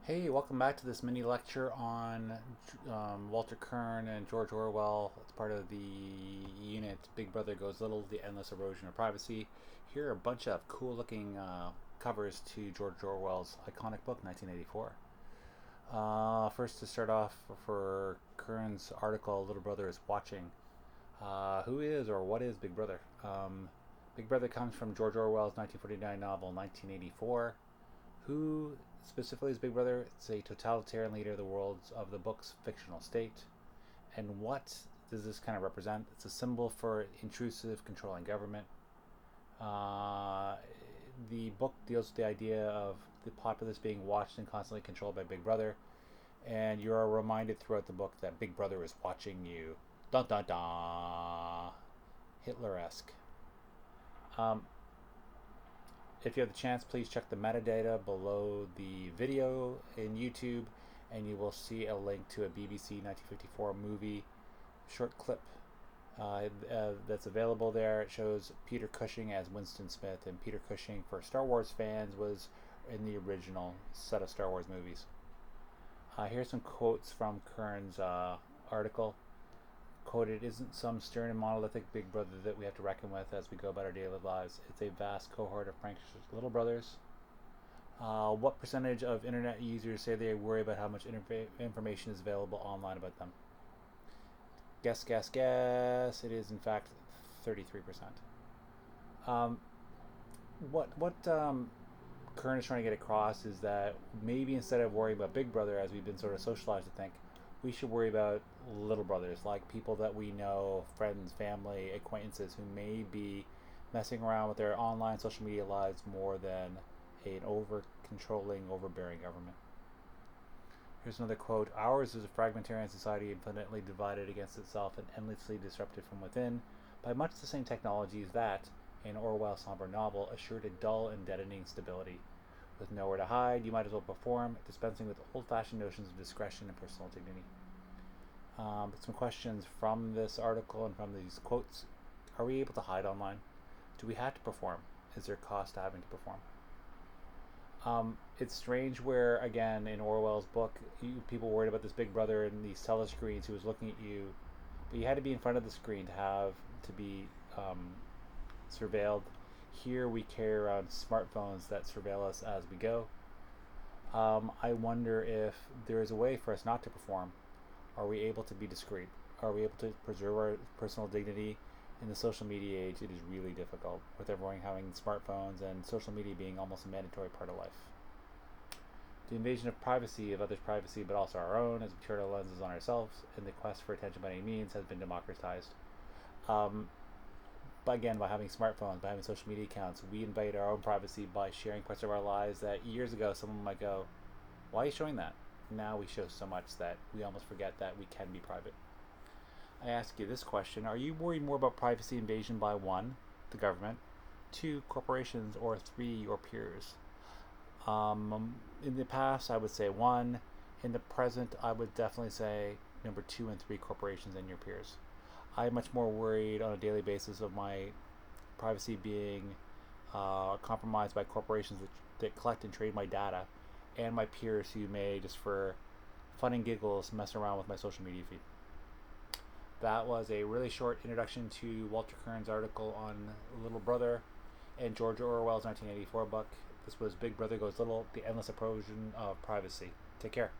Hey, welcome back to this mini lecture on Little-Kirn and George Orwell. It's part of the unit Big Brother Goes Little, The Endless Erosion of Privacy. Here are a bunch of cool looking covers to George Orwell's iconic book, 1984. First, to start off, for Kern's article, Little Brother is Watching. Who is or what is Big Brother? Big Brother comes from George Orwell's 1949 novel, 1984. Who specifically is Big Brother? It's a totalitarian leader of the world's of the book's fictional state. And what does this kind of represent? It's a symbol for intrusive, controlling government. Uh, the book deals with the idea of the populace being watched and constantly controlled by Big Brother, and you are reminded throughout the book that Big Brother is watching you. Dun dun dun. Hitler-esque. Um, If you have the chance, please check the metadata below the video in YouTube, and you will see a link to a BBC 1954 movie short clip that's available there. It shows Peter Cushing as Winston Smith, and Peter Cushing, for Star Wars fans, was in the original set of Star Wars movies. Here's some quotes from Kern's article. Quoted, isn't some stern and monolithic Big Brother that we have to reckon with as we go about our daily lives. It's a vast cohort of pranksters, little brothers. What percentage of internet users say they worry about how much information is available online about them? Guess, guess, guess. It is in fact 33%. Um, what Kern is trying to get across is that maybe instead of worrying about Big Brother, as we've been sort of socialized to think, we should worry about little brothers, like people that we know, friends, family, acquaintances, who may be messing around with their online social media lives more than an over controlling, overbearing government. Here's another quote. Ours is a fragmentarian society infinitely divided against itself and endlessly disrupted from within by much the same technologies that, in Orwell's somber novel, assured a dull and deadening stability. With nowhere to hide, you might as well perform, dispensing with old-fashioned notions of discretion and personal dignity. Some questions from this article and from these quotes. Are we able to hide online? Do we have to perform? Is there cost to having to perform? It's strange where, again, in Orwell's book, people worried about this Big Brother and these telescreens who was looking at you, but you had to be in front of the screen to be surveilled. Here we carry around smartphones that surveil us as we go. I wonder if there is a way for us not to perform. Are we able to be discreet? Are we able to preserve our personal dignity? In the social media age, it is really difficult, with everyone having smartphones and social media being almost a mandatory part of life. The invasion of privacy, of others' privacy, but also our own, as we turn our lenses on ourselves in the quest for attention by any means, has been democratized. But again, by having smartphones, by having social media accounts, we invade our own privacy by sharing parts of our lives that years ago someone might go, why are you showing that? Now we show so much that we almost forget that we can be private. I ask you this question. Are you worried more about privacy invasion by 1, the government, 2, corporations, or 3, your peers? In the past, I would say 1. In the present, I would definitely say number 2 and 3, corporations and your peers. I'm much more worried on a daily basis of my privacy being compromised by corporations that collect and trade my data, and my peers who may, just for fun and giggles, mess around with my social media feed. That was a really short introduction to Walter Kern's article on Little Brother and George Orwell's 1984 book. This was Big Brother Goes Little, The Endless Erosion of Privacy. Take care.